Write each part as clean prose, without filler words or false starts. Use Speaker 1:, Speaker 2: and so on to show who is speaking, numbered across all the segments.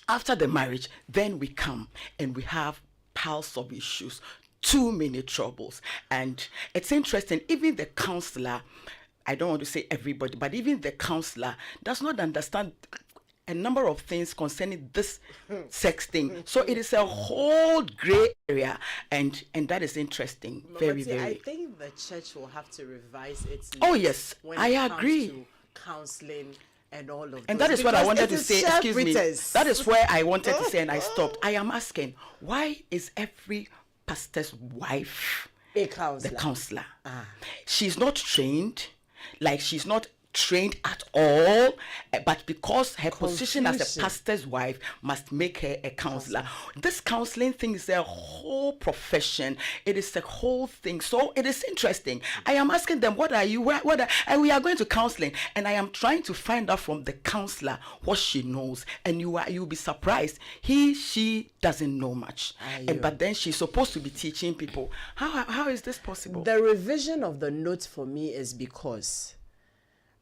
Speaker 1: After the marriage, then we come and we have piles of issues, too many troubles. And it's interesting, even the counselor, I don't want to say everybody, but even the counselor does not understand a number of things concerning this sex thing. So it is a whole gray area, and that is interesting. Very.
Speaker 2: I think the church will have to revise its
Speaker 1: Oh yes,
Speaker 2: when
Speaker 1: I
Speaker 2: it comes
Speaker 1: agree.
Speaker 2: to counseling and all of
Speaker 1: And
Speaker 2: those,
Speaker 1: that is what I wanted to say. Excuse me.
Speaker 2: pretense.
Speaker 1: That is where I wanted to say, and I stopped. I am asking, why is every pastor's wife
Speaker 2: A counselor.
Speaker 1: the counselor? She's not trained. Like, she's not trained at all, but because her position as a
Speaker 2: Confusion.
Speaker 1: pastor's wife must make her a counselor. This counseling thing is a whole profession. It is a whole thing. So it is interesting. I am asking them, what are you? And we are going to counseling, and I am trying to find out from the counselor what she knows. And you'll be surprised. She doesn't know much. But then she's supposed to be teaching people. How is this possible?
Speaker 2: The revision of the notes for me is because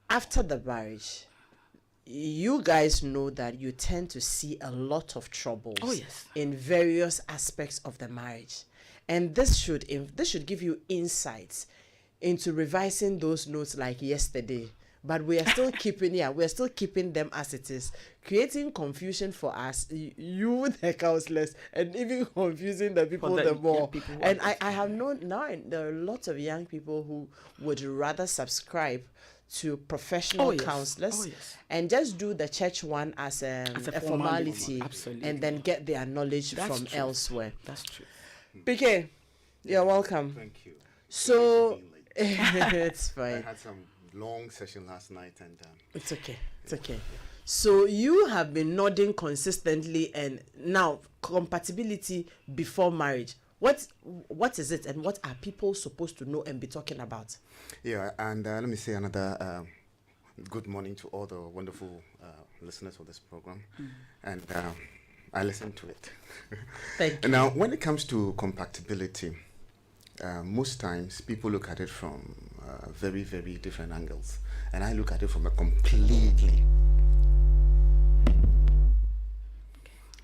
Speaker 2: after the marriage, you guys know that you tend to see a lot of troubles in various aspects of the marriage, and this should give you insights into revising those notes like yesterday. But we are still keeping them as it is, creating confusion for us, you the counselors, and even confusing the people the more. And I have known now there are lots of young people who would rather subscribe to professional counselors and just do the church one as a formality, and then get their knowledge from elsewhere.
Speaker 1: That's true.
Speaker 2: PK, you're welcome.
Speaker 3: Thank you.
Speaker 2: So it's fine.
Speaker 3: I had some long session last night, and
Speaker 2: it's okay. It's okay. So you have been nodding consistently, and now compatibility before marriage. What is it, and what are people supposed to know and be talking about?
Speaker 3: Yeah, and let me say another good morning to all the wonderful listeners of this program, and I listened to it.
Speaker 2: Thank you.
Speaker 3: Now, when it comes to compatibility, most times people look at it from very, very different angles, and I look at it from a completely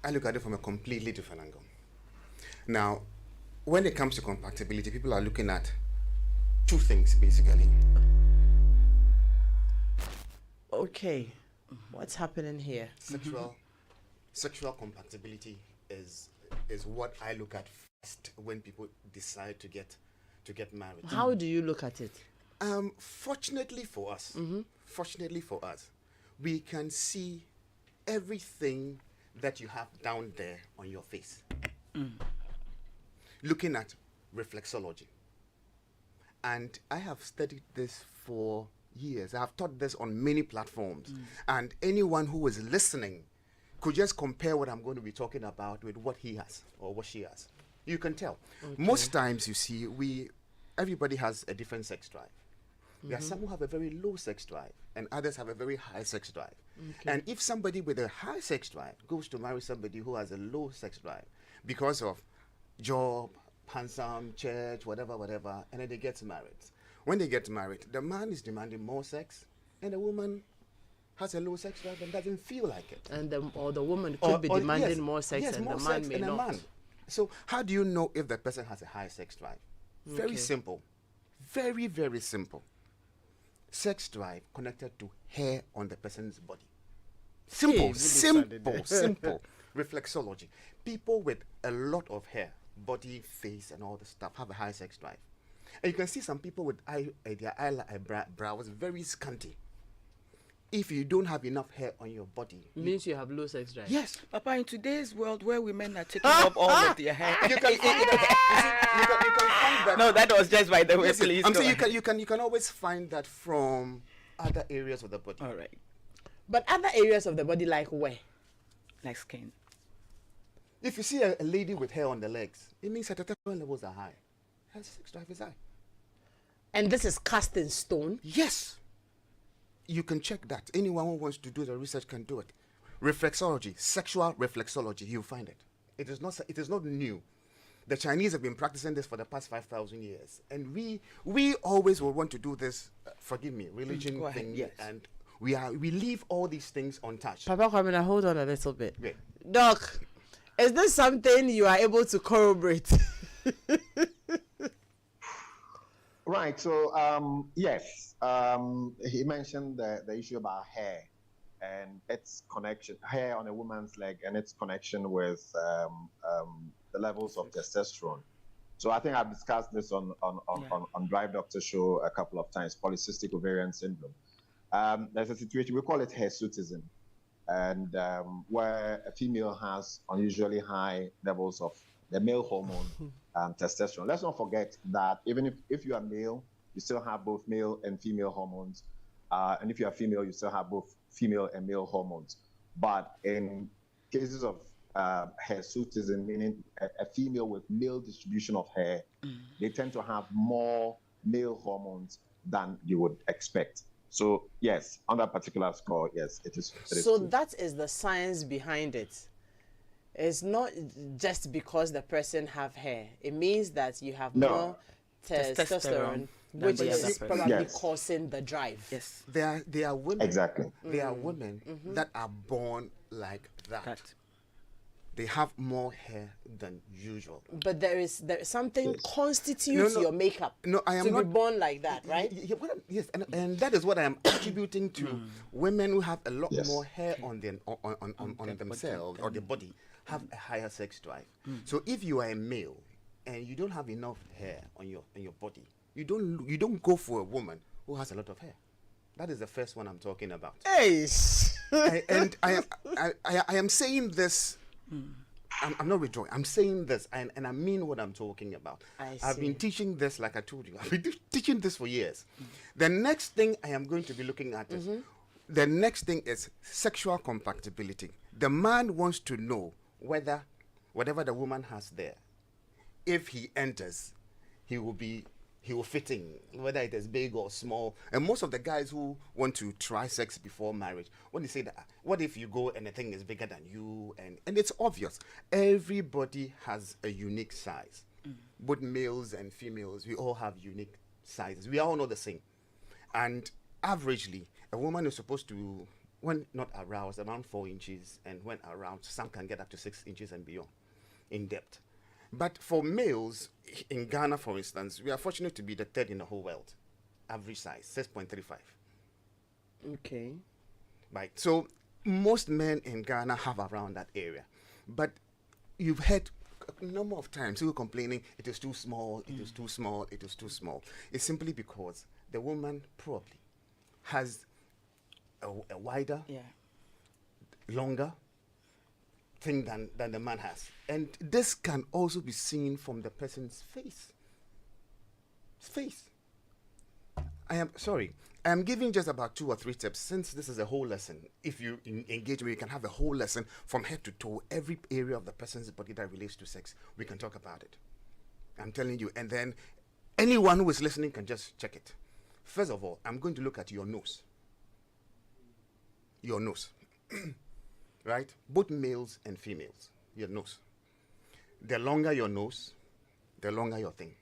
Speaker 3: different angle. Now, when it comes to compatibility, people are looking at two things basically.
Speaker 2: Okay, what's happening here?
Speaker 3: Sexual compatibility is what I look at first when people decide to get married.
Speaker 2: How do you look at it?
Speaker 3: Fortunately for us, we can see everything that you have down there on your face. Looking at reflexology. And I have studied this for years. I have taught this on many platforms. And anyone who is listening could just compare what I'm going to be talking about with what he has or what she has. You can tell. Most times, you see, everybody has a different sex drive. There are some who have a very low sex drive, and others have a very high sex drive. And if somebody with a high sex drive goes to marry somebody who has a low sex drive because of job, handsome, church, whatever, and then they get married. When they get married, the man is demanding more sex, and the woman has a low sex drive and doesn't feel like it.
Speaker 2: And the woman could be demanding more sex, and
Speaker 3: more
Speaker 2: the man
Speaker 3: sex
Speaker 2: may
Speaker 3: and
Speaker 2: not.
Speaker 3: a man. So how do you know if the person has a high sex drive? Very simple. Very, very simple. Sex drive connected to hair on the person's body. Simple. Reflexology. People with a lot of hair, body, face, and all the stuff have a high sex drive. And you can see some people with their eyebrows very scanty. If you don't have enough hair on your body,
Speaker 2: Means you have low sex drive.
Speaker 3: yes,
Speaker 1: Papa, in today's world where women are taking off all of their hair,
Speaker 3: you can find that.
Speaker 1: no, that was just by the way.
Speaker 3: Listen,
Speaker 1: Please,
Speaker 3: I'm
Speaker 1: go
Speaker 3: saying
Speaker 1: ahead.
Speaker 3: you can always find that from other areas of the body.
Speaker 1: All right,
Speaker 2: But other areas of the body, like where?
Speaker 1: like skin.
Speaker 3: If you see a lady with hair on the legs, it means her testosterone levels are high. Her sex drive is high.
Speaker 2: And this is cast in stone.
Speaker 3: Yes. You can check that. Anyone who wants to do the research can do it. Reflexology, sexual reflexology, you'll find it. It is not new. The Chinese have been practicing this for the past 5,000 years. And we always will want to do this, forgive me, religion
Speaker 1: Go ahead,
Speaker 3: thing.
Speaker 1: yes.
Speaker 3: And we leave all these things untouched.
Speaker 2: Papa Kwame, now hold on a little bit.
Speaker 3: Yeah.
Speaker 2: Doc, is this something you are able to corroborate?
Speaker 4: Right. So, yes, he mentioned the issue about hair and its connection, hair on a woman's leg and its connection with the levels of testosterone. So I think I've discussed this on Drive Doctor Show a couple of times, polycystic ovarian syndrome. There's a situation, we call it hirsutism, and where a female has unusually high levels of the male hormone testosterone. Let's not forget that even if you are male, you still have both male and female hormones. And if you are female, you still have both female and male hormones. But in cases of hirsutism, meaning a female with male distribution of hair, they tend to have more male hormones than you would expect. So yes, on that particular score, yes, it is.
Speaker 2: So that is the science behind it. It's not just because the person have hair. It means that you have more testosterone, which is probably causing the drive.
Speaker 1: Yes.
Speaker 3: There are women.
Speaker 4: Exactly.
Speaker 3: There are women that are born like that. They have more hair than usual.
Speaker 2: But there is something constitutes your makeup.
Speaker 3: No, I am
Speaker 2: to
Speaker 3: not
Speaker 2: be born like that, right?
Speaker 3: Yes, and that is what I am attributing to women who have a lot more hair on themselves or their body have a higher sex drive. So if you are a male and you don't have enough hair on your body, you don't go for a woman who has a lot of hair. That is the first one I'm talking about.
Speaker 2: Hey.
Speaker 3: I am saying this. I'm not withdrawing. I'm saying this, and I mean what I'm talking about. I've been teaching this, like I told you. I've been teaching this for years. The next thing I am going to be looking at is the next thing is sexual compatibility. The man wants to know whether whatever the woman has there, if he enters, he will fit in, whether it is big or small. And most of the guys who want to try sex before marriage, when they say that, what if you go and the thing is bigger than you? And it's obvious. Everybody has a unique size. Both males and females, we all have unique sizes. We are all not the same. And averagely, a woman is supposed to, when not aroused, around 4 inches, and when aroused, some can get up to 6 inches and beyond in depth. But for males, in Ghana, for instance, we are fortunate to be the third in the whole world. Average size, 6.35.
Speaker 2: Okay.
Speaker 3: Right. So most men in Ghana have around that area. But you've heard a number of times people complaining, it is too small, it is too small, it is too small. It's simply because the woman probably has a wider, longer thing than the man has. And this can also be seen from the person's face. I am giving just about 2 or 3 tips, since this is a whole lesson. If you engage me, you can have a whole lesson from head to toe, every area of the person's body that relates to sex. We can talk about it. I'm telling you. And then anyone who is listening can just check it. First of all, I'm going to look at your nose. Your nose. Right? Both males and females. Your nose. The longer your nose, the longer your thing.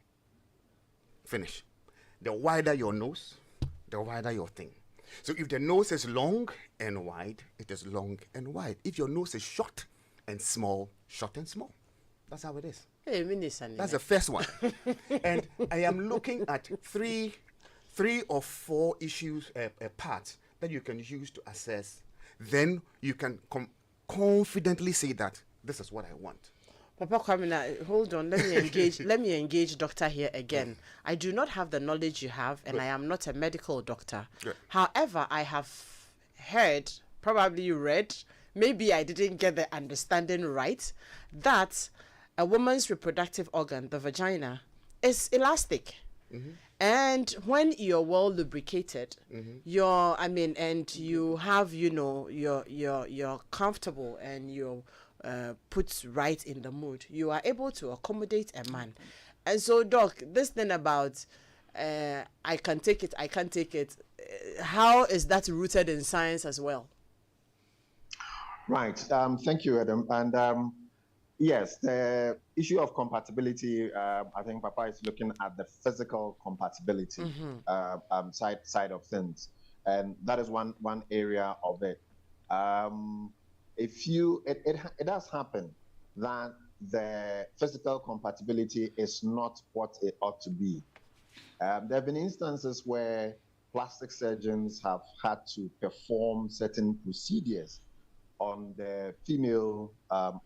Speaker 3: Finish. The wider your nose, the wider your thing. So if the nose is long and wide, it is long and wide. If your nose is short and small, short and small. That's how it is.
Speaker 2: Hey,
Speaker 3: that's the first one. And I am looking at three or four issues, parts that you can use to assess. Then you can confidently say that this is what I want.
Speaker 2: Papa Kwamina, hold on. Let me engage. Let me engage doctor here again. I do not have the knowledge you have, and I am not a medical doctor. However, I have heard, probably read, maybe I didn't get the understanding right, that a woman's reproductive organ, the vagina, is elastic. And when you're well lubricated, and you have, you're comfortable and you're put right in the mood, you are able to accommodate a man. And so, Doc, this thing about I can take it, I can't take it, how is that rooted in science as well?
Speaker 4: Right. Thank you, Edem. And yes, the issue of compatibility, I think Papa is looking at the physical compatibility side of things. And that is one area of it. it does happen that the physical compatibility is not what it ought to be. There have been instances where plastic surgeons have had to perform certain procedures on the female on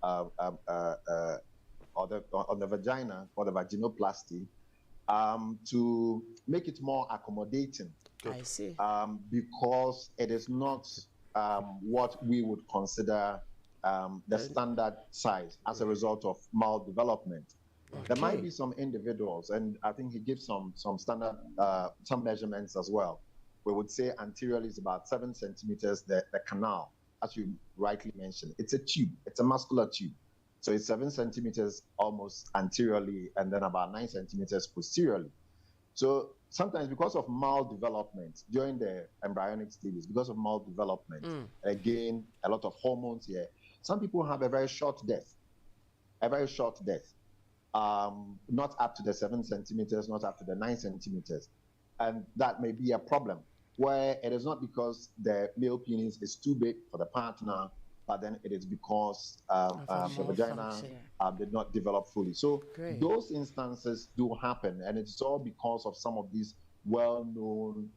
Speaker 4: the vagina, or the vaginoplasty, to make it more accommodating.
Speaker 2: I see.
Speaker 4: Because it is not what we would consider the standard size as a result of maldevelopment. Okay. There might be some individuals, and I think he gives some standard, some measurements as well. We would say anteriorly is about 7 centimeters, the canal, as you rightly mentioned. It's a tube, it's a muscular tube. So it's 7 centimeters almost anteriorly, and then about 9 centimeters posteriorly. So sometimes because of maldevelopment during the embryonic stages, because of maldevelopment, again, a lot of hormones here, some people have a very short death, not up to the 7 centimeters, not up to the 9 centimeters. And that may be a problem, where it is not because the male penis is too big for the partner, but then it is because the vagina did not develop fully. So those instances do happen, and it's all because of some of these well-known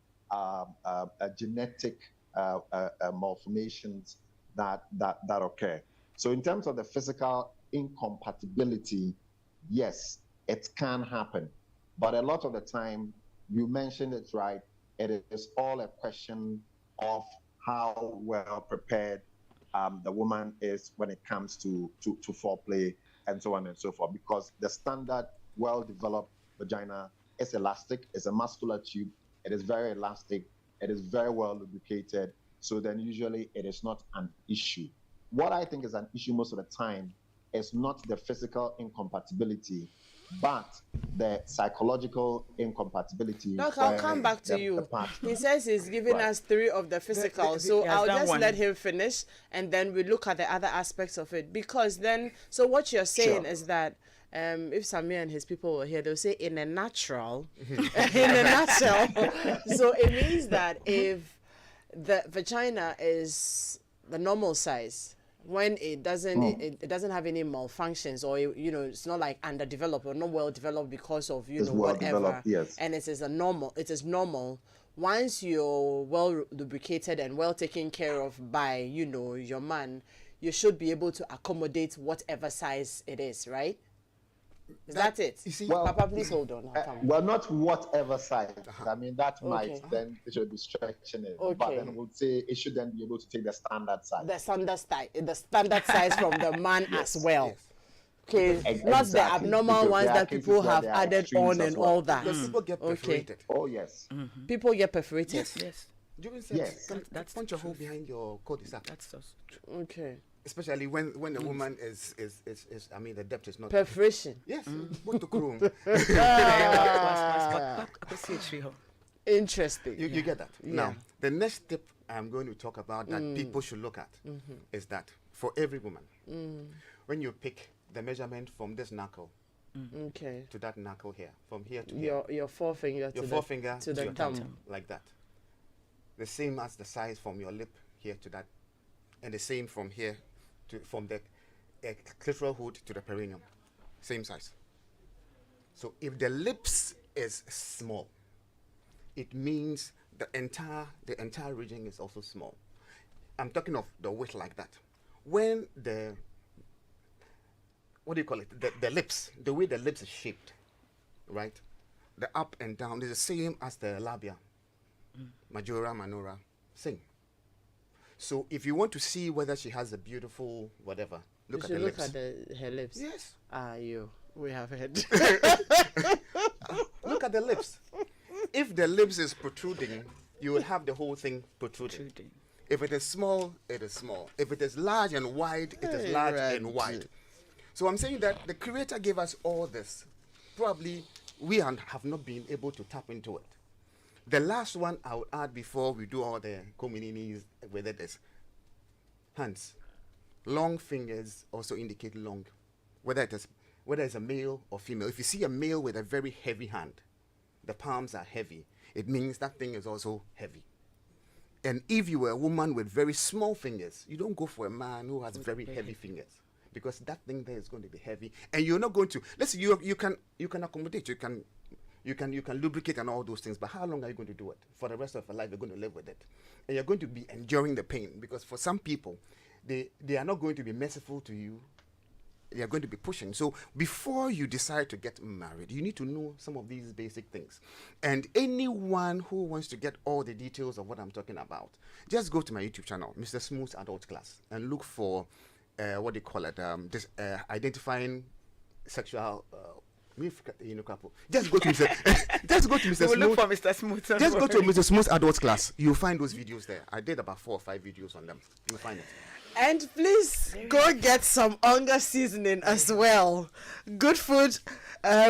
Speaker 4: genetic malformations that occur. So in terms of the physical incompatibility, yes, it can happen. But a lot of the time, you mentioned it right, it is all a question of how well prepared the woman is when it comes to foreplay and so on and so forth. Because the standard well-developed vagina is elastic, it's a muscular tube, it is very elastic, it is very well lubricated, so then usually it is not an issue. What I think is an issue most of the time is not the physical incompatibility, but the psychological incompatibility.
Speaker 2: Doc, I'll come back to you. He says he's giving us 3 of the physical, so I'll just let him finish, and then we look at the other aspects of it. Because then, so what you're saying is that if Samir and his people were here, they'll say in a nutshell, so it means that if the vagina is the normal size, when it doesn't it doesn't have any malfunctions, or it's not like underdeveloped or not well developed because of whatever, yes, and it is normal. Once you're well lubricated and well taken care of by your man, you should be able to accommodate whatever size it is, right? Is that it?
Speaker 3: You see,
Speaker 2: Papa, please hold on.
Speaker 4: Well, not whatever size. I mean, that might then it should be stretching it. Okay. But then we'll say it should then be able to take the standard size.
Speaker 2: The standard size from the man as well. Yes. Okay, not the abnormal ones that people have added on and all that.
Speaker 3: Because people get perforated.
Speaker 4: Oh yes.
Speaker 2: Mm-hmm. People get perforated.
Speaker 1: Yes.
Speaker 3: During sex, that's punch a hole behind your cul-de-sac.
Speaker 1: That's so true.
Speaker 2: Okay.
Speaker 3: Especially when the woman is I mean the depth is not
Speaker 2: perforation.
Speaker 3: Yes. What to room.
Speaker 2: Interesting.
Speaker 3: You get that. Yeah. Now the next tip I'm going to talk about that people should look at is that for every woman, when you pick the measurement from this knuckle to that knuckle here, from here to here,
Speaker 2: your forefinger to the thumb,
Speaker 3: like that. The same as the size from your lip here to that, and the same from here from the clitoral hood to the perineum, same size. So if the lips is small, it means the entire region is also small. I'm talking of the width like that. When the the lips, the way the lips is shaped, right? The up and down is the same as the labia, majora, minora, same. So if you want to see whether she has a beautiful whatever, look at the lips.
Speaker 2: Look at her lips.
Speaker 3: Yes.
Speaker 2: We have heard.
Speaker 3: Look at the lips. If the lips is protruding, you will have the whole thing protruding. If it is small, it is small. If it is large and wide, it is large and wide. So I'm saying that the Creator gave us all this. Probably we have not been able to tap into it. The last one I would add before we do all the communities with it is hands. Long fingers also indicate long, whether it's a male or female. If you see a male with a very heavy hand, the palms are heavy, it means that thing is also heavy. And if you were a woman with very small fingers, you don't go for a man who has very heavy fingers, because that thing there is going to be heavy, and you're not going to. Let's say you can accommodate, you can lubricate and all those things, but how long are you going to do it? For the rest of your life, you're going to live with it, and you're going to be enduring the pain, because for some people, they are not going to be merciful to you. They are going to be pushing. So before you decide to get married, you need to know some of these basic things. And anyone who wants to get all the details of what I'm talking about, just go to my YouTube channel, Mr. Smooth Adult Class, and look for what they call it, identifying sexual. Just go to Mr. Just go to Mr. Smooth.
Speaker 1: Look for Mr. Smooth.
Speaker 3: Just go to Mr. Smooth Adult Class. You'll find those videos there. I did about 4 or 5 videos on them. You'll find it.
Speaker 2: And please go get some onga seasoning as well. Good food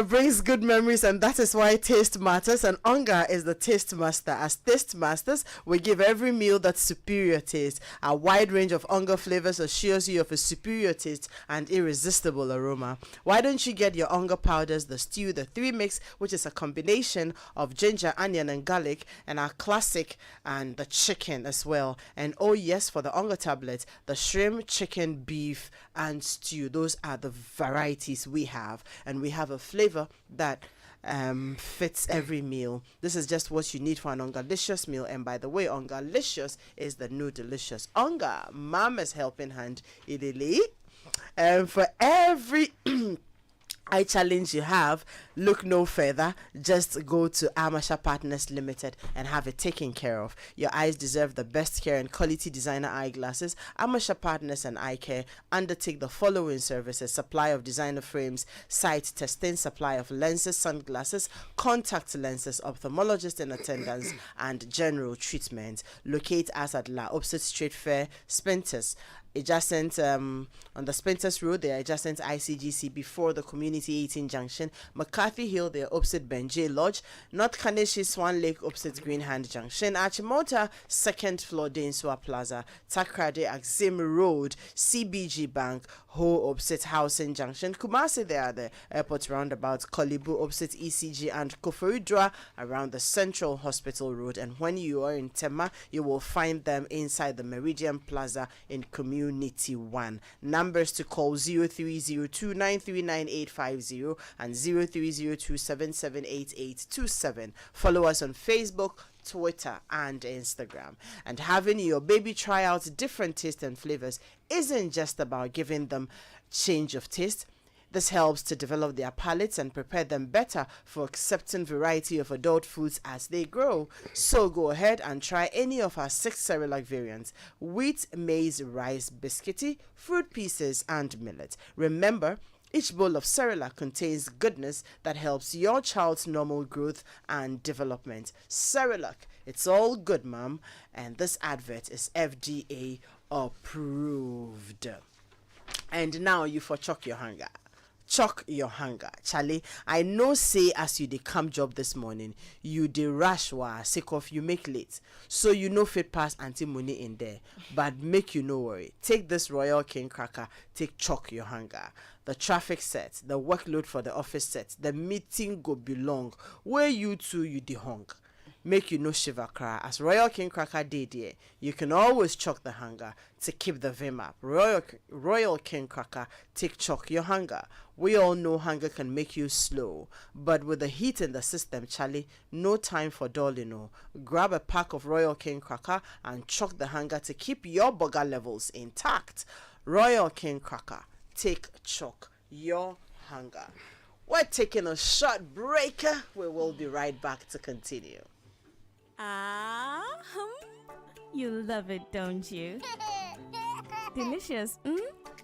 Speaker 2: brings good memories, and that is why taste matters. And onga is the taste master. As taste masters, we give every meal that superior taste. A wide range of onga flavors assures you of a superior taste and irresistible aroma. Why don't you get your onga powders, the stew, the 3 mix, which is a combination of ginger, onion, and garlic, and our classic, and the chicken as well. And oh yes, for the onga tablets, the shrimp, chicken, beef, and stew. Those are the varieties we have, and we have a flavor that fits every meal. This is just what you need for an ongalicious meal. And by the way, ongalicious is the new delicious. Onga, mama's helping hand, idili. And for every eye challenge you have, look no further. Just go to Amasha Partners Limited and have it taken care of. Your eyes deserve the best care and quality designer eyeglasses. Amasha Partners and Eye Care undertake the following services: supply of designer frames, sight testing, supply of lenses, sunglasses, contact lenses, ophthalmologist in attendance, and general treatment. Locate us at La Opposite Street Fair, Spenters. Adjacent on the Spenters Road, they are adjacent ICGC before the Community 18 Junction. McCarthy Hill, they are opposite Benjay Lodge. North Kaneshi Swan Lake, opposite Green Hand Junction. Achimota, 2nd floor, Dainsua Plaza. Takrade, Axim Road, CBG Bank, Ho, opposite Housing Junction. Kumasi, they are the airport roundabout. Kolibu, opposite ECG, and Koforidua around the Central Hospital Road. And when you are in Tema, you will find them inside the Meridian Plaza in Community 1. Numbers to call 0302939850 and 0302778827. Follow us on Facebook, Twitter, and Instagram. And having your baby try out different tastes and flavors isn't just about giving them change of taste. This helps to develop their palates and prepare them better for accepting variety of adult foods as they grow. So go ahead and try any of our 6 Cerelac variants: wheat, maize, rice, biscuity, fruit pieces, and millet. Remember, each bowl of Cerelac contains goodness that helps your child's normal growth and development. Cerelac, it's all good, Mom. And this advert is FDA approved. And now you for chuck your hunger. Chuck your hunger, Charlie. I know say as you dey come job this morning, you dey rush wa sake of you make late. So you know fit pass Auntie Money in there. But make you no worry. Take this Royal King cracker, take chuck your hunger. The traffic set, the workload for the office set, the meeting go belong. Where you two you dey hung. Make you no shiver cry. As Royal King cracker dey there, you can always chuck the hunger to keep the vim up. Royal King cracker, take chuck your hunger. We all know hunger can make you slow, but with the heat in the system, Charlie, no time for dulling. No. Grab a pack of Royal King cracker and chuck the hunger to keep your burger levels intact. Royal King cracker, take chuck your hunger. We're taking a short break. We will be right back to continue.
Speaker 5: You love it, don't you? Delicious,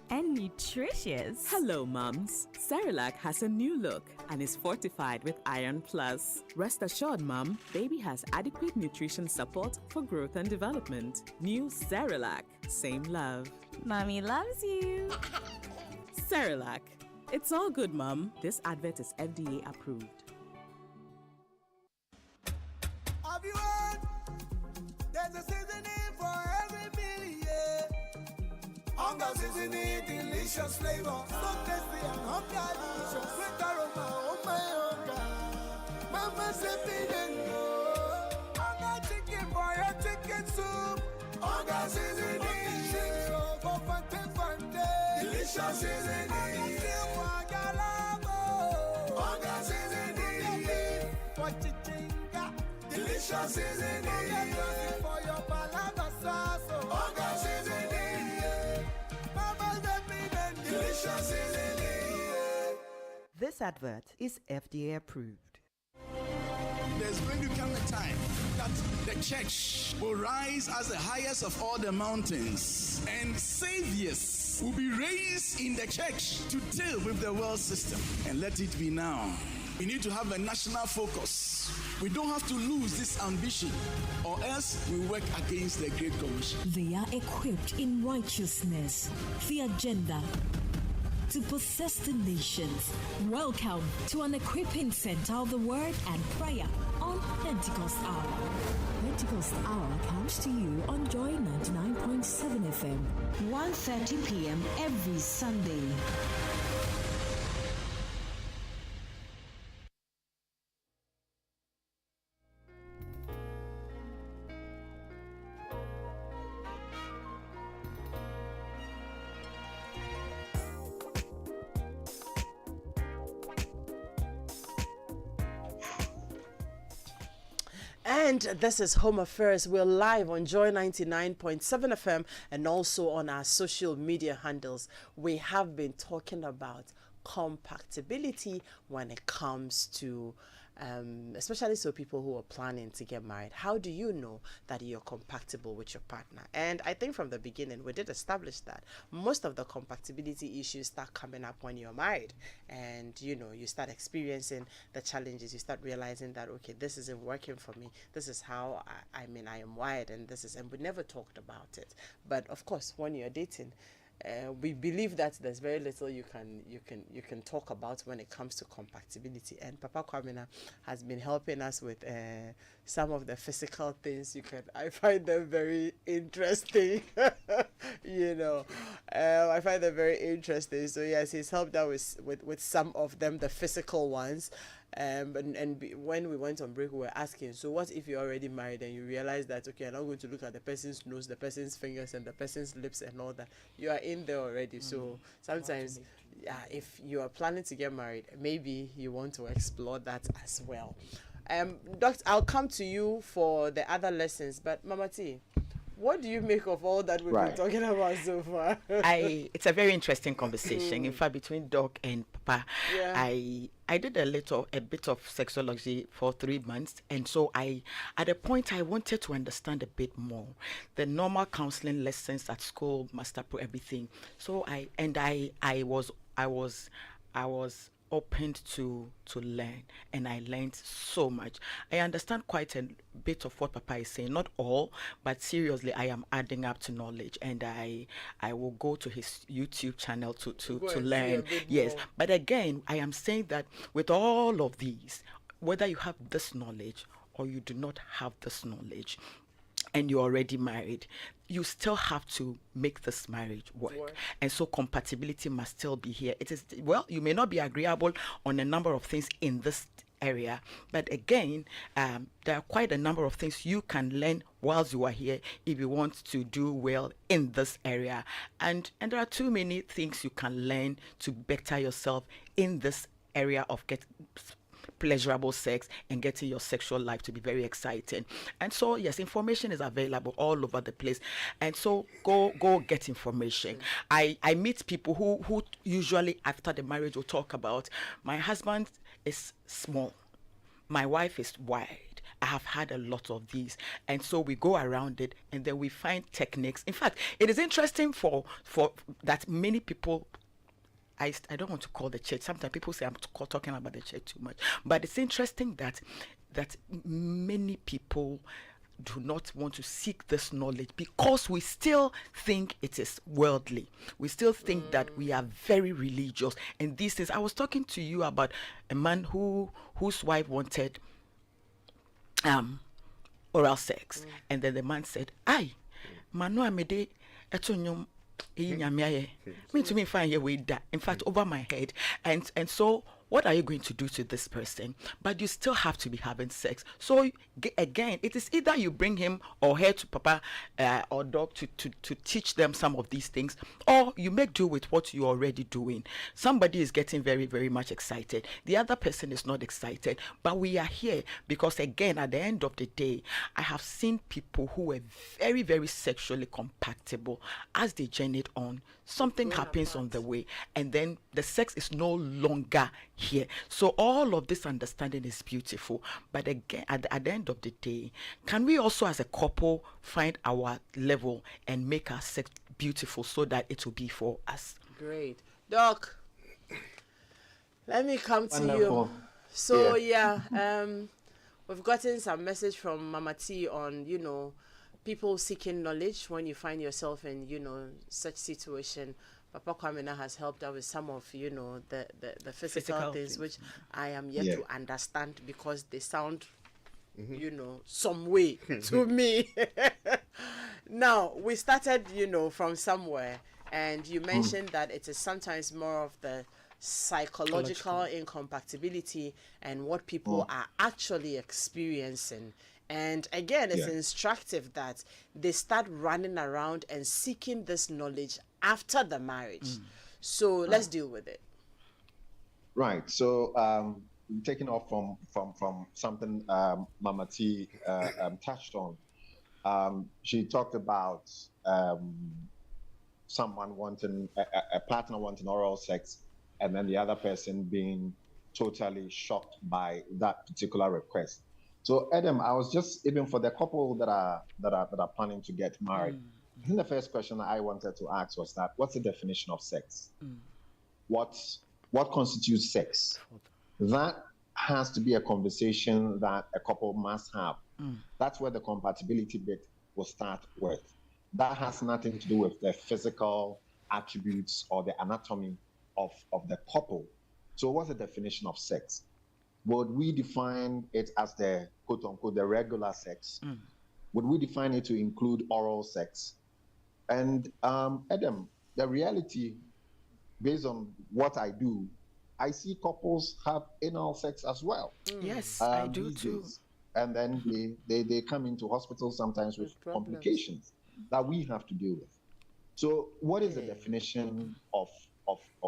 Speaker 5: and nutritious.
Speaker 6: Hello, mums. Cerelac has a new look and is fortified with Iron Plus. Rest assured, Mum, baby has adequate nutrition support for growth and development. New Cerelac, same love.
Speaker 5: Mommy loves you.
Speaker 6: Cerelac. It's all good, Mum. This advert is FDA approved.
Speaker 7: Have you heard? There's a seasoning for every meal, yeah. Hunger seasoning, delicious flavor. So tasty and hunger delicious. Sweet aroma, oh my hunger. Mama said, hunger chicken for your chicken soup. Onga seasoning. Delicious seasoning. Onga seasoning. Delicious seasoning. For your palava sauce. Onga seasoning. Mama's baby, delicious seasoning.
Speaker 8: This advert is FDA approved.
Speaker 9: There's going to come a time that the church will rise as the highest of all the mountains, and saviors will be raised in the church to deal with the world system. And let it be now. We need to have a national focus. We don't have to lose this ambition, or else we work against the Great Commission.
Speaker 10: They are equipped in righteousness, the agenda to possess the nations. Welcome to an equipping center of the word and prayer on Pentecost Hour. Pentecost Hour comes to you on Joy 99.7 FM, 1:30 p.m. every Sunday.
Speaker 2: And this is Home Affairs. We're live on Joy 99.7 FM and also on our social media handles. We have been talking about compatibility when it comes to especially so people who are planning to get married. How do you know that you're compatible with your partner? And I think from the beginning we did establish that most of the compatibility issues start coming up when you're married, and you start experiencing the challenges. You start realizing that, okay, this isn't working for me, this is how I am wired, and we never talked about it. But of course, when you're dating, we believe that there's very little you can talk about when it comes to compatibility, and Papa Kwamina has been helping us with some of the physical things. I find them very interesting. I find them very interesting. So yes, he's helped out with some of them, the physical ones. When we went on break, we were asking, so what if you're already married and you realize that, okay, I'm not going to look at the person's nose, the person's fingers, and the person's lips and all that. You are in there already. So sometimes, if you are planning to get married, maybe you want to explore that as well. Doctor, I'll come to you for the other lessons, but Mama T, what do you make of all that we've been talking about so far?
Speaker 1: It's a very interesting conversation. In fact, between Doc and Papa, I did a bit of sexology for 3 months, and so at a point I wanted to understand a bit more the normal counseling lessons at school, Master Pro, everything. So I was opened to learn, and I learned so much. I understand quite a bit of what Papa is saying, not all, but seriously I am adding up to knowledge, and I will go to his YouTube channel to learn. Yes, but again, I am saying that with all of these, whether you have this knowledge or you do not have this knowledge, and you're already married, you still have to make this marriage work. And so compatibility must still be here. It is, you may not be agreeable on a number of things in this area, but again, there are quite a number of things you can learn whilst you are here if you want to do well in this area. And there are too many things you can learn to better yourself in this area of pleasurable sex and getting your sexual life to be very exciting. And so yes, information is available all over the place, and so go get information. I meet people who usually after the marriage will talk about, my husband is small, my wife is wide, I have had a lot of these, and so we go around it, and then we find techniques. In fact, it is interesting for that many people, I don't want to call the church. Sometimes people say I'm talking about the church too much. But it's interesting that many people do not want to seek this knowledge because we still think it is worldly. We still think that we are very religious. And these things, I was talking to you about a man whose wife wanted oral sex. And then the man said, "Ai, manu amede eto me to me find here with that, in fact, over my head." And so what are you going to do to this person? But you still have to be having sex. So again, it is either you bring him or her to papa or dog to teach them some of these things, or you make do with what you're already doing. Somebody is getting very, very much excited. The other person is not excited. But we are here because, again, at the end of the day, I have seen people who were very, very sexually compatible. As they journeyed on, something happens on the way, and then the sex is no longer here. So all of this understanding is beautiful. But again, at the end of the day, can we also as a couple find our level and make our sex beautiful so that it will be for us?
Speaker 2: Great. Doc, let me come to
Speaker 4: Wonderful.
Speaker 2: you. So we've gotten some message from Mama T on, people seeking knowledge when you find yourself in, such situation. Papa Kwamina has helped out with some of, the physical things, which I am yet to understand because they sound, some way to me. Now, we started, from somewhere, and you mentioned that it is sometimes more of the psychological incompatibility and what people are actually experiencing. And again, it's instructive that they start running around and seeking this knowledge after the marriage. So let's deal with it.
Speaker 4: Right. So taking off from something Mama T touched on, she talked about someone wanting a partner wanting oral sex, and then the other person being totally shocked by that particular request. So Edem, I was just, even for the couple that are planning to get married, I think the first question I wanted to ask was that, what's the definition of sex? What constitutes sex? That has to be a conversation that a couple must have. That's where the compatibility bit will start with. That has nothing to do with the physical attributes or the anatomy of the couple. So what's the definition of sex? Would we define it as the quote unquote the regular sex? Would we define it to include oral sex? And Edem, the reality, based on what I do, I see couples have anal sex as well.
Speaker 1: Yes, I do too.
Speaker 4: And then they come into hospitals sometimes with complications that we have to deal with. So what is the definition of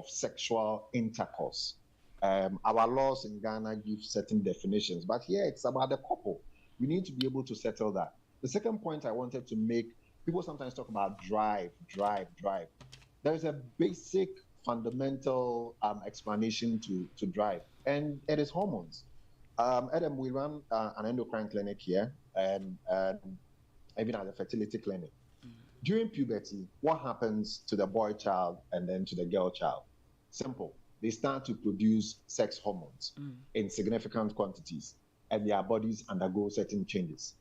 Speaker 4: sexual intercourse? Our laws in Ghana give certain definitions, but here it's about the couple. We need to be able to settle that. The second point I wanted to make, people sometimes talk about drive. There's a basic fundamental explanation to drive, and it is hormones. Edem, we run an endocrine clinic here, and even at the fertility clinic. During puberty, what happens to the boy child and then to the girl child? Simple. They start to produce sex hormones in significant quantities, and their bodies undergo certain changes.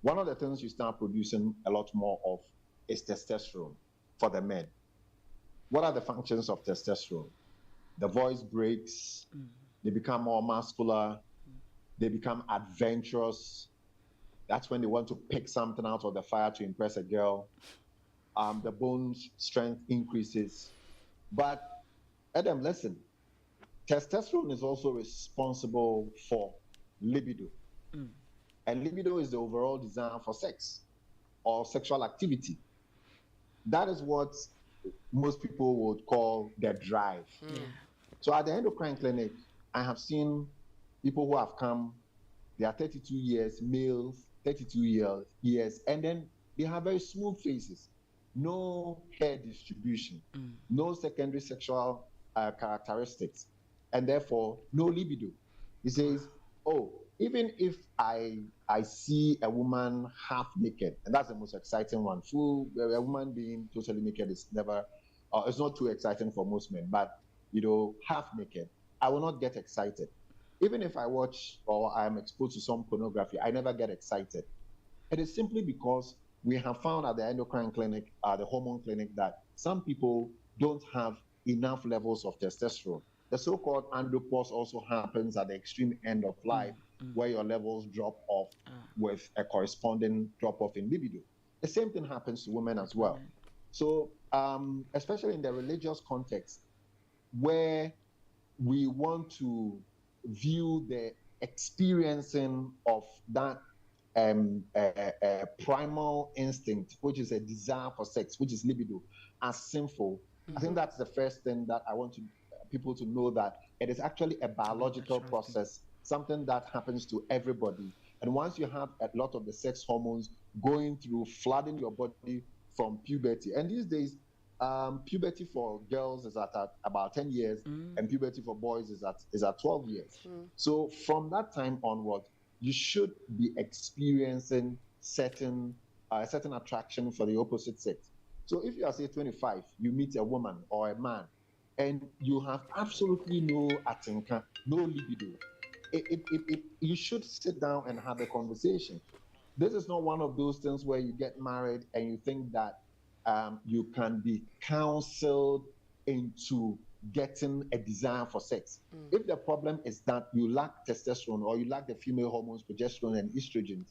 Speaker 4: One of the things you start producing a lot more of is testosterone for the men. What are the functions of testosterone? The voice breaks, they become more muscular, they become adventurous. That's when they want to pick something out of the fire to impress a girl. The bones strength increases. But Edem, listen, testosterone is also responsible for libido. And libido is the overall desire for sex or sexual activity. That is what most people would call the drive. So at the endocrine clinic, I have seen people who have come, they are 32 years, males, 32 years, and then they have very smooth faces, no hair distribution, no secondary sexual characteristics, and therefore no libido. He says, oh, even if I see a woman half naked, and that's the most exciting one. A woman being totally naked is never, it's not too exciting for most men, but half naked, I will not get excited. Even if I watch or I'm exposed to some pornography, I never get excited. It is simply because we have found at the endocrine clinic, the hormone clinic, that some people don't have enough levels of testosterone. The so-called andropause also happens at the extreme end of life, where your levels drop off with a corresponding drop-off in libido. The same thing happens to women as well. So, especially in the religious context, where we want to view the experiencing of that primal instinct, which is a desire for sex, which is libido, as sinful. I think that's the first thing that I want people to know, that it is actually a biological process, something that happens to everybody. And once you have a lot of the sex hormones going through, flooding your body from puberty, and these days, puberty for girls is at about 10 years, and puberty for boys is at 12 years. So from that time onward, you should be experiencing certain attraction for the opposite sex. So if you are, say, 25, you meet a woman or a man, and you have absolutely no atinka, no libido, you should sit down and have a conversation. This is not one of those things where you get married and you think that you can be counseled into getting a desire for sex. If the problem is that you lack testosterone, or you lack the female hormones, progesterone and estrogen,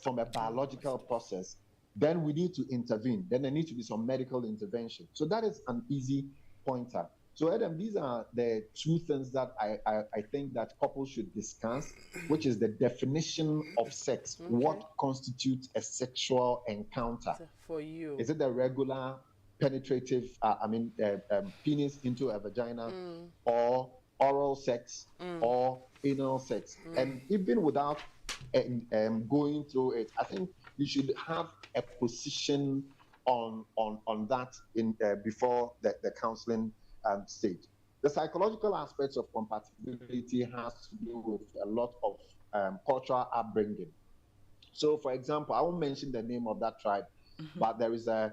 Speaker 4: from a biological process, then we need to intervene. Then there needs to be some medical intervention. So that is an easy pointer. So Edem, these are the two things that I think that couples should discuss, which is the definition of sex. Okay. What constitutes a sexual encounter
Speaker 2: for you?
Speaker 4: Is it the regular penetrative, penis into a vagina, or oral sex, or anal sex? And even without going through it, I think you should have a position on that before the counseling stage. The psychological aspects of compatibility has to do with a lot of cultural upbringing. So, for example, I won't mention the name of that tribe, but there is a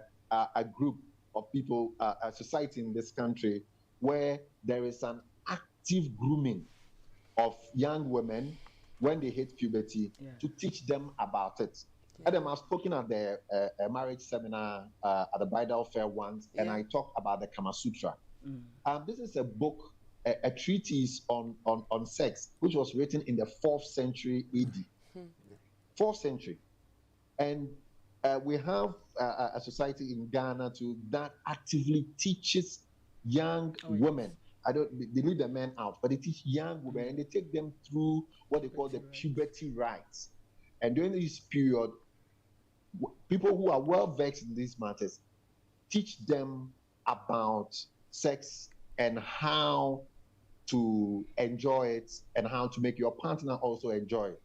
Speaker 4: group of people, a society in this country, where there is an active grooming of young women when they hit puberty, to teach them about it. Edem, I've spoken at the marriage seminar at the bridal fair once, and I talked about the Kama Sutra. This is a book, a treatise on sex, which was written in the 4th century AD. 4th century. And we have a society in Ghana too that actively teaches young women. They leave the men out, but they teach young women, and they take them through what they call the puberty rites. And during this period, people who are well versed in these matters teach them about sex and how to enjoy it, and how to make your partner also enjoy it.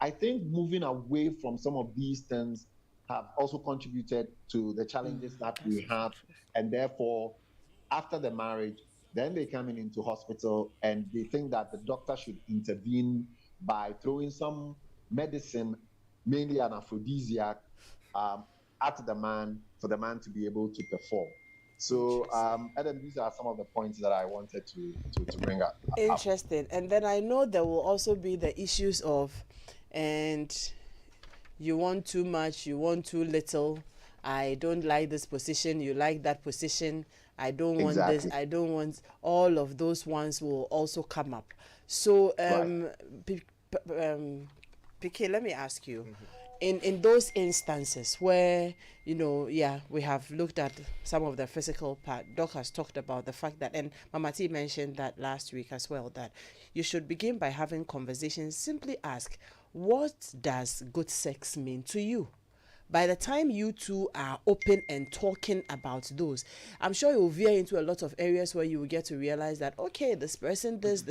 Speaker 4: I think moving away from some of these things have also contributed to the challenges that we have, and therefore, after the marriage, then they come into hospital and they think that the doctor should intervene by throwing some medicine, mainly an aphrodisiac, at the man, for the man to be able to perform. So, Edem, these are some of the points that I wanted to bring up.
Speaker 2: Interesting. And then I know there will also be the issues of, and you want too much, you want too little. I don't like this position, you like that position. I don't want this, I don't want, all of those ones will also come up. So, PK, let me ask you, in those instances where, we have looked at some of the physical part, Doc has talked about the fact that, and Mama T mentioned that last week as well, that you should begin by having conversations. Simply ask, what does good sex mean to you? By the time you two are open and talking about those, I'm sure you'll veer into a lot of areas where you will get to realize that, okay, this person, this,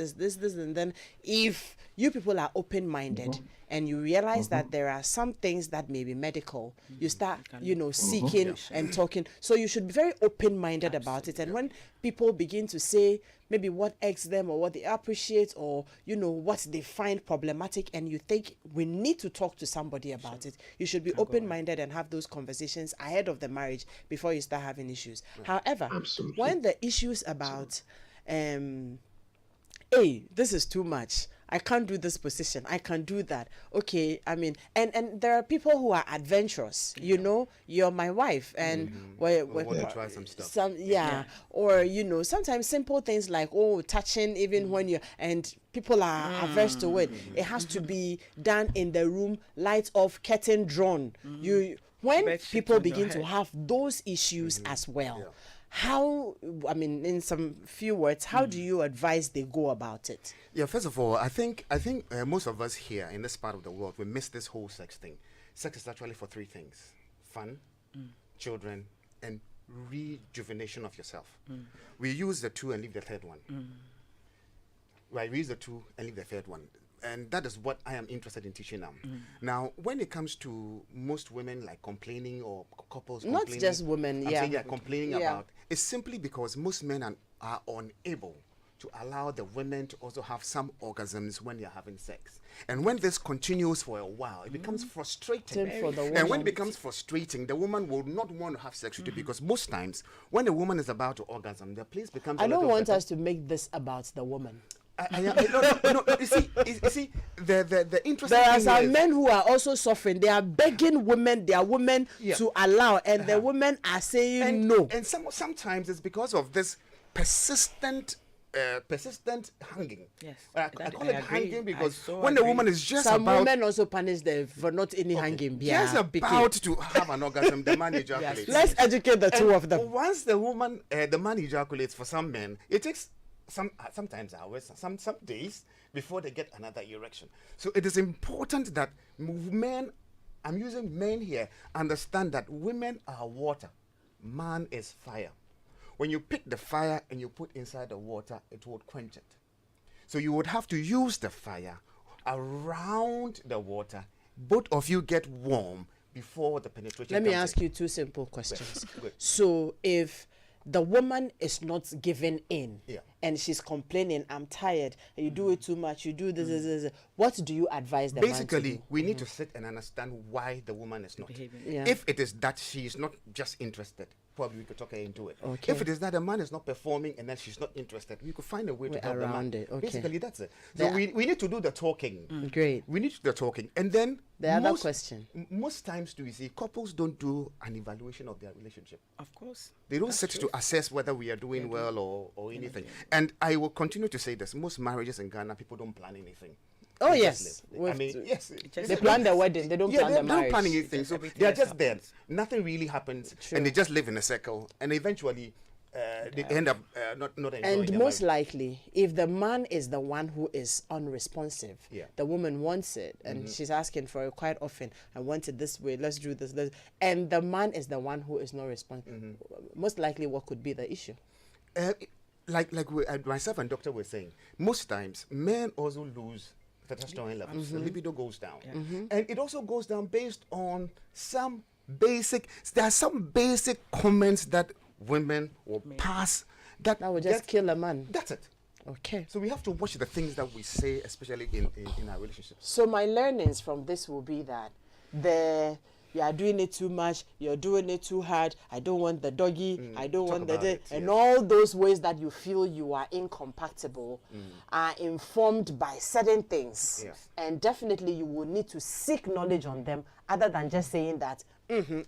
Speaker 2: and then if you people are open-minded and you realize that there are some things that may be medical, you start, seeking and talking. So you should be very open-minded about it. And when people begin to say maybe what irks them or what they appreciate or, what they find problematic, and you think we need to talk to somebody about it, you should be open-minded and have those conversations ahead of the marriage before you start having issues. However, when the issues about, hey, this is too much, I can't do this position, I can do that. Okay, and there are people who are adventurous, you're my wife, and we want to try some stuff. Or, sometimes simple things like, touching even when you're, and people are averse to it. It has to be done in the room, lights off, curtain drawn. When people begin to have those issues as well, how, I mean, in some few words, how do you advise they go about it?
Speaker 3: Yeah, first of all, I think most of us here in this part of the world, we miss this whole sex thing. Sex is actually for three things: fun, children, and rejuvenation of yourself. We use the two and leave the third one. Right, we use the two and leave the third one. And that is what I am interested in teaching now. Now, when it comes to most women like complaining or couples
Speaker 2: not
Speaker 3: complaining,
Speaker 2: just women,
Speaker 3: complaining about, it's simply because most men are unable to allow the women to also have some orgasms when they're having sex. And when this continues for a while, it becomes frustrating. And when it becomes frustrating, the woman will not want to have sex with you, because most times when a woman is about to orgasm, the place becomes
Speaker 2: I don't want us to make this about the woman.
Speaker 3: No, you see, the interesting
Speaker 2: there are
Speaker 3: thing
Speaker 2: some
Speaker 3: is,
Speaker 2: men who are also suffering. They are begging women, their women to allow, and the women are saying no.
Speaker 3: And sometimes it's because of this persistent hanging.
Speaker 1: Yes,
Speaker 3: I call it
Speaker 1: agree.
Speaker 3: hanging because when the woman is just
Speaker 2: some
Speaker 3: about,
Speaker 2: women also punish them for not any hanging.
Speaker 3: Just about to have an orgasm, the man ejaculates.
Speaker 2: Let's educate the two of them.
Speaker 3: Once the woman, the man ejaculates, for some men, it takes sometimes hours, some days before they get another erection. So it is important that men, I'm using men here, understand that women are water, man is fire. When you pick the fire and you put inside the water, it would quench it. So you would have to use the fire around the water. Both of you get warm before the penetration.
Speaker 2: Let me ask you two simple questions. So if the woman is not giving in and she's complaining, I'm tired, you do it too much, you do this, what do you advise the man to do?
Speaker 3: Basically, we need to sit and understand why the woman is not. If it is that she is not just interested, probably we could talk her into it. If it is that the man is not performing and then she's not interested, we could find a way to help the man. Basically, that's it. So we need to do the talking.
Speaker 2: Great.
Speaker 3: We need to do the talking. And then
Speaker 2: the other question.
Speaker 3: Most times, do you see, couples don't do an evaluation of their relationship.
Speaker 1: Of course.
Speaker 3: They don't sit to assess whether we are doing well or anything. And I will continue to say this. Most marriages in Ghana, people don't plan anything.
Speaker 2: Oh,
Speaker 3: they
Speaker 2: yes. They plan the wedding. They don't plan the marriage.
Speaker 3: They don't plan anything. So they are just there. Nothing really happens. And they just live in a circle. And eventually, they end up not enjoying
Speaker 2: And
Speaker 3: their
Speaker 2: most
Speaker 3: marriage.
Speaker 2: likely, if the man is the one who is unresponsive, the woman wants it, and she's asking for it quite often. I want it this way. Let's do this. And the man is the one who is not responsive. Most likely, what could be the issue?
Speaker 3: Myself and Doctor were saying, most times men also lose testosterone levels. The libido goes down, and it also goes down based on some basic. There are some basic comments that women will pass that
Speaker 2: will just kill a man.
Speaker 3: That's it.
Speaker 2: Okay.
Speaker 3: So we have to watch the things that we say, especially in our relationships.
Speaker 2: So my learnings from this will be that you are doing it too much, you're doing it too hard, I don't want the doggy, I don't want and all those ways that you feel you are incompatible are informed by certain things. And definitely you will need to seek knowledge on them, other than just saying that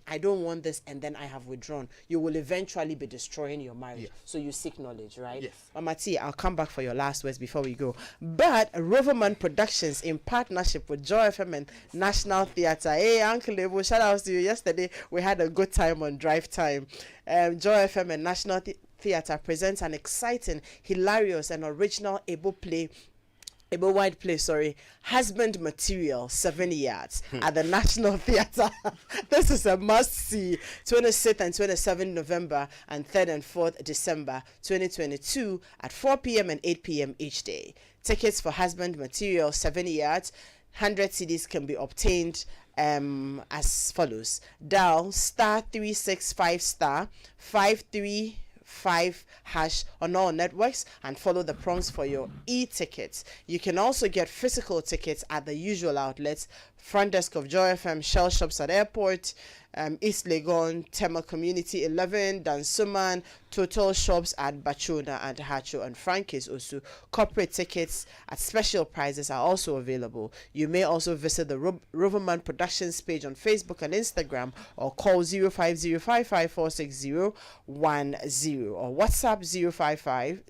Speaker 2: I don't want this and then I have withdrawn. You will eventually be destroying your marriage. So you seek knowledge, right?
Speaker 3: Yes.
Speaker 2: Mama T, I'll come back for your last words before we go. But Roverman Productions, in partnership with Joy FM and National Theatre. Hey, Uncle Evo, shout out to you. Yesterday, we had a good time on Drive Time. Joy FM and National Theatre presents an exciting, hilarious, and original wide play, Husband Material, 7 yards at the National Theatre. This is a must-see. 26th and 27th November and 3rd and 4th December 2022 at 4 p.m. and 8 p.m. each day. Tickets for Husband Material, 7 yards, 100 CDs can be obtained as follows. Dial *365 *535# on all networks and follow the prompts for your e-tickets. You can also get physical tickets at the usual outlets: front desk of Joy FM, Shell Shops at Airport, East Legon, Tema Community 11, Dansuman, Total Shops at Bachona and Hacho, and Frankie's also. Corporate tickets at special prices are also available. You may also visit the Roverman Productions page on Facebook and Instagram, or call 05055461010 or WhatsApp 055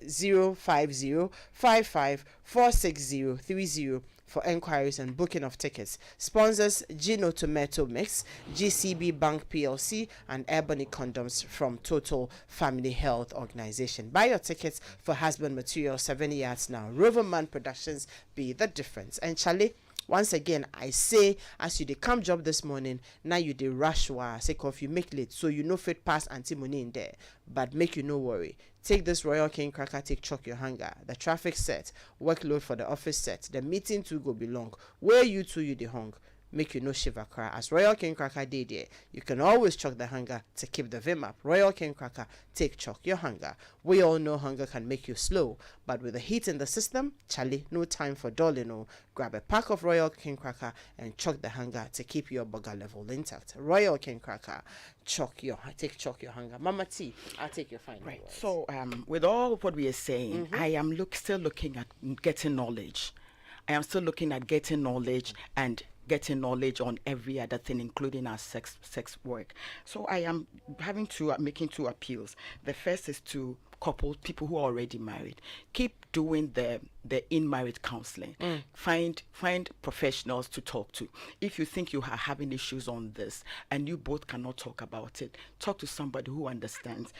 Speaker 2: 050 55 46030 For enquiries and booking of tickets, sponsors Gino Tomato Mix, GCB Bank PLC, and Ebony Condoms from Total Family Health Organization. Buy your tickets for Husband Material 7 yards now. Roverman Productions, be the difference. And Charlie, once again, I say, as you dey come job this morning, now you dey rush wa, say if you make late, so you no fit pass antimony in there. But make you no worry. Take this Royal King Cracker, take chalk your hunger. The traffic set, workload for the office set, the meeting too go be long. Where you two you dey hung, make you no shiver cry. As Royal King Cracker day there, you can always chalk the hunger to keep the vim up. Royal King Cracker, take chalk your hunger. We all know hunger can make you slow, but with the heat in the system, Charlie, no time for dulling. No, grab a pack of Royal King Cracker and chalk the hunger to keep your burger level intact. Royal King Cracker, take chalk your hunger. Mama T, I'll take your final words.
Speaker 1: So with all of what we are saying, I am still looking at getting knowledge. I am still looking at getting knowledge and getting knowledge on every other thing, including our sex work. So I am making two appeals. The first is to people who are already married. Keep doing the in-marriage counseling. Find professionals to talk to. If you think you are having issues on this and you both cannot talk about it, talk to somebody who understands.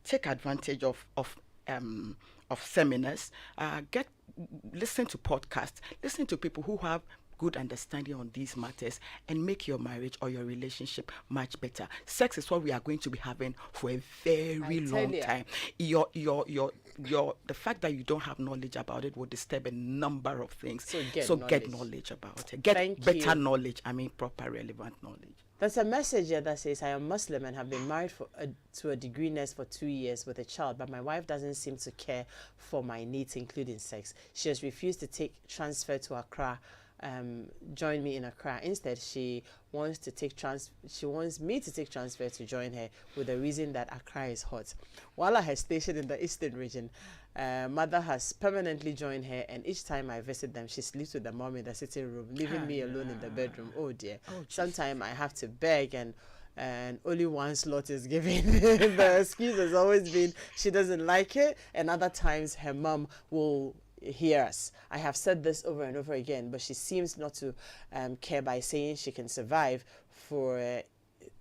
Speaker 1: Take advantage of seminars. Listen to podcasts. Listen to people who have good understanding on these matters and make your marriage or your relationship much better. Sex is what we are going to be having for a very long time. The fact that you don't have knowledge about it will disturb a number of things. So get knowledge about it. Get better knowledge. I mean proper relevant knowledge.
Speaker 2: There's a message here that says, I am Muslim and have been married to a degree nurse for 2 years with a child, but my wife doesn't seem to care for my needs, including sex. She has refused to take transfer to Accra, join me in Accra. Instead, she wants me to take transfer to join her with the reason that Accra is hot. While I had stationed in the eastern region, mother has permanently joined her, and each time I visit them, she sleeps with the mom in the sitting room, leaving me alone in the bedroom. Oh dear. Sometimes I have to beg, and only one slot is given. The excuse has always been she doesn't like it, and other times her mom will hear us. I have said this over and over again, but she seems not to care by saying she can survive for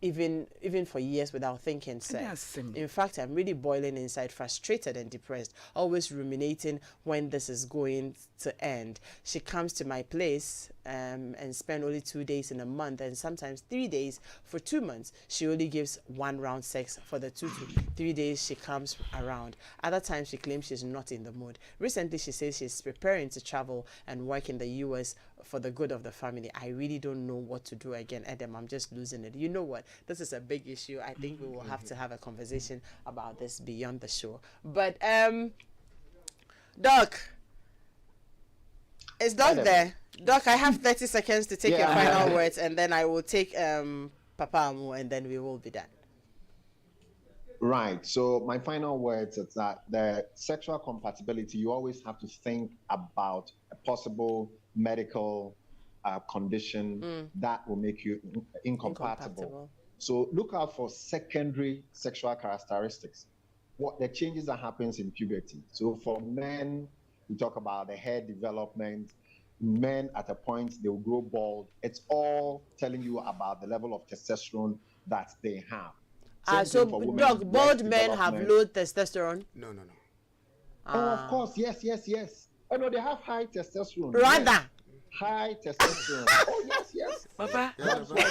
Speaker 2: even for years without thinking sex. In fact, I'm really boiling inside, frustrated and depressed, always ruminating when this is going to end. She comes to my place and spend only 2 days in a month, and sometimes 3 days for 2 months. She only gives one round sex for the 2 to 3 days she comes around. Other times she claims she's not in the mood. Recently she says she's preparing to travel and work in the US for the good of the family. I really don't know what to do again, Edem. I'm just losing it. You know what? This is a big issue. I think we will have to have a conversation about this beyond the show. But Doc, is Doc there? Doc, I have 30 seconds to take your final words, and then I will take Papa Amu, and then we will be done.
Speaker 4: Right. So my final words is that the sexual compatibility, you always have to think about a possible medical condition that will make you incompatible. So look out for secondary sexual characteristics. What the changes that happens in puberty. So for men, we talk about the hair development. Men at a point they will grow bald. It's all telling you about the level of testosterone that they have.
Speaker 2: So Doc, bald men have low testosterone?
Speaker 3: No.
Speaker 4: Oh, of course, yes. Oh no, they have high testosterone.
Speaker 2: Rather.
Speaker 4: Yes. High testosterone. Oh yes.
Speaker 1: Papa.
Speaker 4: That's why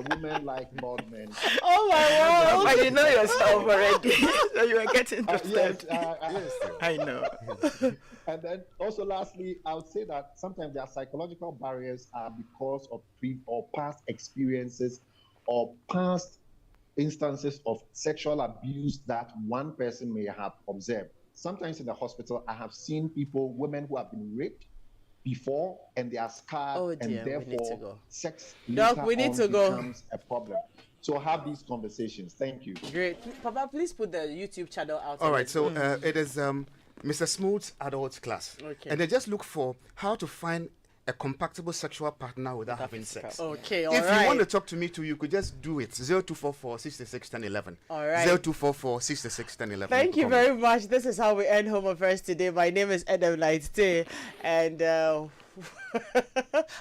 Speaker 4: women like bald men.
Speaker 2: Oh my word!
Speaker 1: But you know yourself already, so you are getting disturbed.
Speaker 4: Yes,
Speaker 1: I know.
Speaker 4: And then also, lastly, I would say that sometimes their psychological barriers are because of past experiences or past instances of sexual abuse that one person may have observed. Sometimes in the hospital, I have seen women who have been raped before, and they are scarred, and therefore sex becomes a problem. So have these conversations. Thank you.
Speaker 2: Great. Papa, please put the YouTube channel out.
Speaker 3: All right, so it is Mr. Smooth's adult class.
Speaker 2: Okay.
Speaker 3: And they just look for how to find a compatible sexual partner without having sex.
Speaker 2: Okay, all
Speaker 3: if
Speaker 2: right.
Speaker 3: you want to talk to me too, you could just do it. 0244 66 10 11.
Speaker 2: All right.
Speaker 3: 0244 66 10 11.
Speaker 2: Thank you very much. This is how we end Home Affairs today. My name is Edem Knight-Tay, and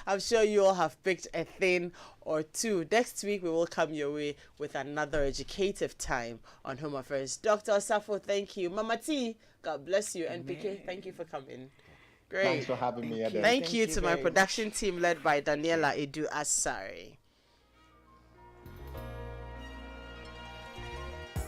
Speaker 2: I'm sure you all have picked a thing or two. Next week, we will come your way with another educative time on Home Affairs. Dr. Safo, thank you. Mama T, God bless you. And PK, thank you for coming. Great.
Speaker 4: Thanks for having me.
Speaker 2: Thank you to my production team led by Daniela Edu Asari.